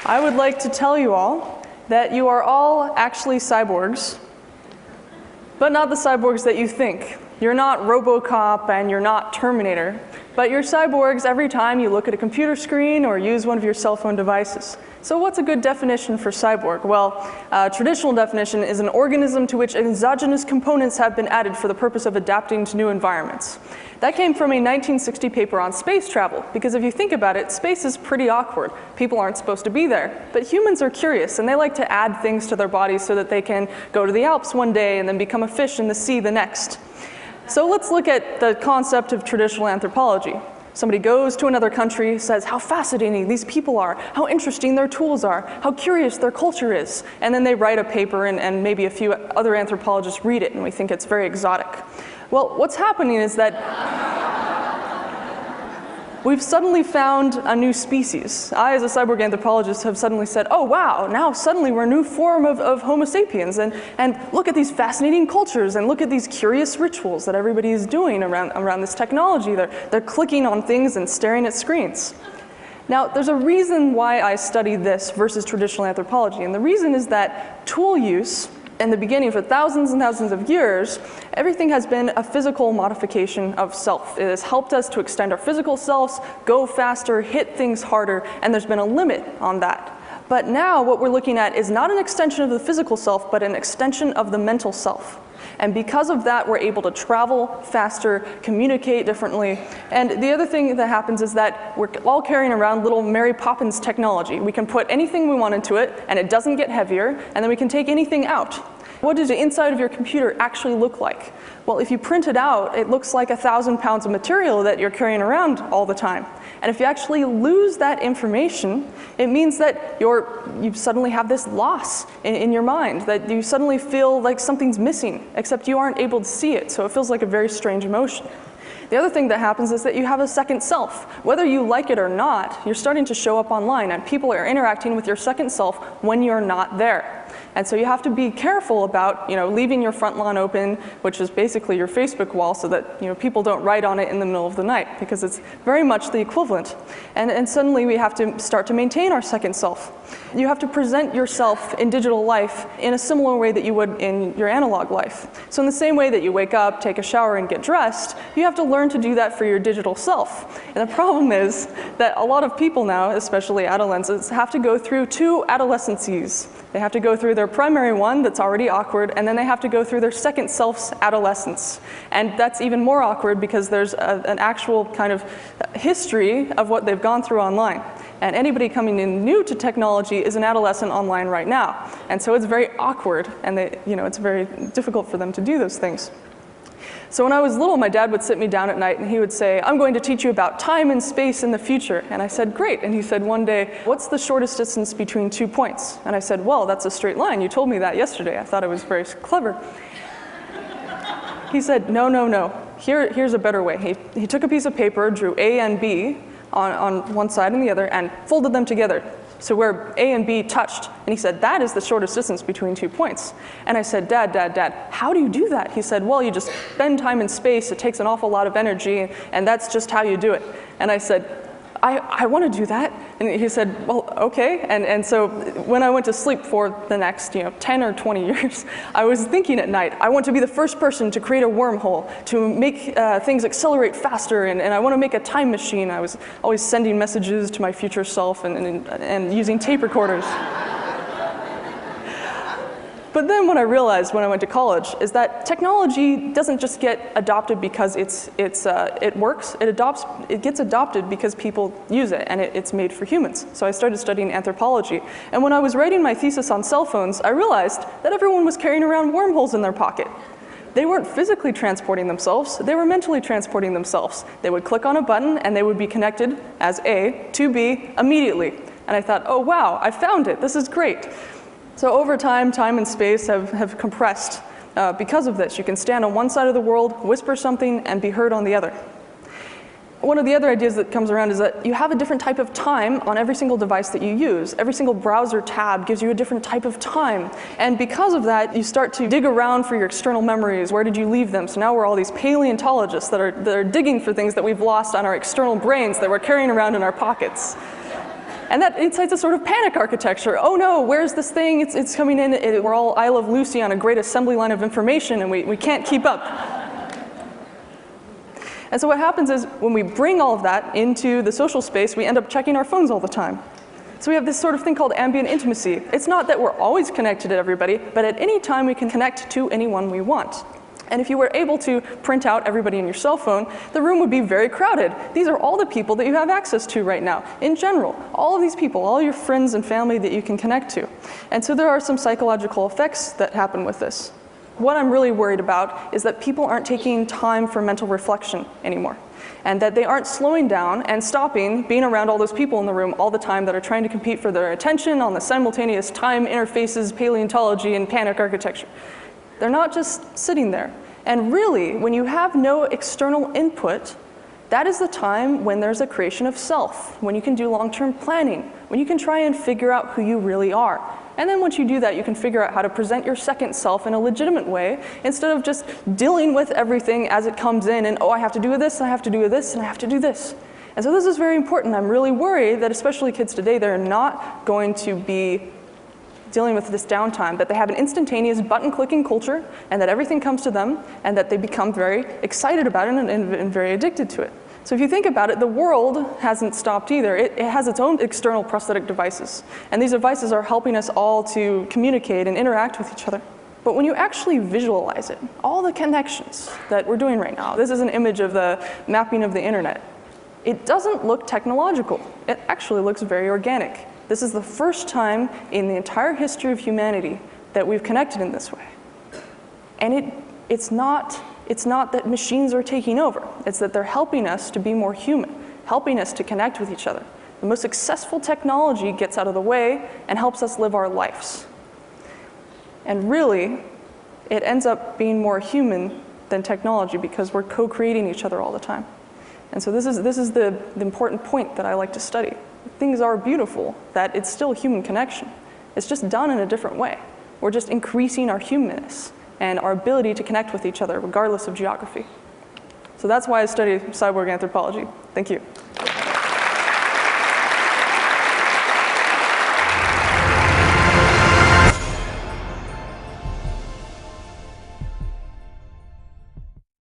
I would like to tell you all that you are all actually cyborgs, but not the cyborgs that you think. You're not RoboCop and you're not Terminator, but you're cyborgs every time you look at a computer screen or use one of your cell phone devices. So what's a good definition for cyborg? Well, traditional definition is an organism to which exogenous components have been added for the purpose of adapting to new environments. That came from a 1960 paper on space travel, because if you think about it, space is pretty awkward. People aren't supposed to be there, but humans are curious and they like to add things to their bodies so that they can go to the Alps one day and then become a fish in the sea the next. So let's look at the concept of traditional anthropology. Somebody goes to another country, says how fascinating these people are, how interesting their tools are, how curious their culture is, and then they write a paper and maybe a few other anthropologists read it and we think it's very exotic. Well, what's happening is that we've suddenly found a new species. I, as a cyborg anthropologist, have suddenly said, oh wow, now suddenly we're a new form of Homo sapiens, and look at these fascinating cultures, and look at these curious rituals that everybody is doing around this technology. They're clicking on things and staring at screens. Now, there's a reason why I study this versus traditional anthropology, and the reason is that tool use, in the beginning, for thousands and thousands of years, everything has been a physical modification of self. It has helped us to extend our physical selves, go faster, hit things harder, and there's been a limit on that. But now what we're looking at is not an extension of the physical self, but an extension of the mental self. And because of that, we're able to travel faster, communicate differently. And the other thing that happens is that we're all carrying around little Mary Poppins technology. We can put anything we want into it, and it doesn't get heavier, and then we can take anything out. What does the inside of your computer actually look like? Well, if you print it out, it looks like 1,000 pounds of material that you're carrying around all the time. And if you actually lose that information, it means that you suddenly have this loss in your mind, that you suddenly feel like something's missing, except you aren't able to see it, so it feels like a very strange emotion. The other thing that happens is that you have a second self. Whether you like it or not, you're starting to show up online, and people are interacting with your second self when you're not there. And so you have to be careful about, leaving your front lawn open, which is basically your Facebook wall, so that, people don't write on it in the middle of the night, because it's very much the equivalent. And suddenly we have to start to maintain our second self. You have to present yourself in digital life in a similar way that you would in your analog life. So in the same way that you wake up, take a shower, and get dressed, you have to learn to do that for your digital self. And the problem is that a lot of people now, especially adolescents, have to go through two adolescences. They have to go through their primary one that's already awkward, and then they have to go through their second self's adolescence. And that's even more awkward because there's an actual kind of history of what they've gone through online. And anybody coming in new to technology is an adolescent online right now. And so it's very awkward, and it's very difficult for them to do those things. So when I was little, my dad would sit me down at night and he would say, I'm going to teach you about time and space in the future. And I said, great. And he said one day, what's the shortest distance between 2 points? And I said, well, that's a straight line. You told me that yesterday. I thought it was very clever. He said, no. Here's a better way. He took a piece of paper, drew A and B on one side and the other, and folded them together. So where A and B touched, and he said, that is the shortest distance between 2 points. And I said, Dad, how do you do that? He said, well, you just bend time and space. It takes an awful lot of energy, and that's just how you do it. And I said, I want to do that. And he said, well, okay. And so when I went to sleep for the next 10 or 20 years, I was thinking at night, I want to be the first person to create a wormhole, to make things accelerate faster, and I want to make a time machine. I was always sending messages to my future self and using tape recorders. But then what I realized when I went to college is that technology doesn't just get adopted because it works. It gets adopted because people use it, and it's made for humans. So I started studying anthropology. And when I was writing my thesis on cell phones, I realized that everyone was carrying around wormholes in their pocket. They weren't physically transporting themselves, they were mentally transporting themselves. They would click on a button and they would be connected as A to B immediately. And I thought, oh wow, I found it, this is great. So over time and space have compressed because of this. You can stand on one side of the world, whisper something, and be heard on the other. One of the other ideas that comes around is that you have a different type of time on every single device that you use. Every single browser tab gives you a different type of time. And because of that, you start to dig around for your external memories. Where did you leave them? So now we're all these paleontologists that are digging for things that we've lost on our external brains that we're carrying around in our pockets. And that incites a sort of panic architecture. Oh no, where's this thing? It's coming in. We're all I Love Lucy on a great assembly line of information, and we can't keep up. And so what happens is when we bring all of that into the social space, we end up checking our phones all the time. So we have this sort of thing called ambient intimacy. It's not that we're always connected to everybody, but at any time we can connect to anyone we want. And if you were able to print out everybody in your cell phone, the room would be very crowded. These are all the people that you have access to right now. In general, all of these people, all your friends and family that you can connect to. And so there are some psychological effects that happen with this. What I'm really worried about is that people aren't taking time for mental reflection anymore, and that they aren't slowing down and stopping being around all those people in the room all the time that are trying to compete for their attention on the simultaneous time interfaces, paleontology, and panic architecture. They're not just sitting there. And really, when you have no external input, that is the time when there's a creation of self, when you can do long-term planning, when you can try and figure out who you really are. And then once you do that, you can figure out how to present your second self in a legitimate way, instead of just dealing with everything as it comes in and, oh, I have to do this, and I have to do this, and I have to do this. And so this is very important. I'm really worried that especially kids today, they're not going to be dealing with this downtime, that they have an instantaneous button-clicking culture, and that everything comes to them, and that they become very excited about it and very addicted to it. So if you think about it, the world hasn't stopped either. It has its own external prosthetic devices. And these devices are helping us all to communicate and interact with each other. But when you actually visualize it, all the connections that we're doing right now, this is an image of the mapping of the internet. It doesn't look technological. It actually looks very organic. This is the first time in the entire history of humanity that we've connected in this way. And it's not that machines are taking over. It's that they're helping us to be more human, helping us to connect with each other. The most successful technology gets out of the way and helps us live our lives. And really, it ends up being more human than technology because we're co-creating each other all the time. And so this is the important point that I like to study. Things are beautiful, that it's still human connection. It's just done in a different way. We're just increasing our humanness and our ability to connect with each other regardless of geography. So that's why I study cyborg anthropology. Thank you.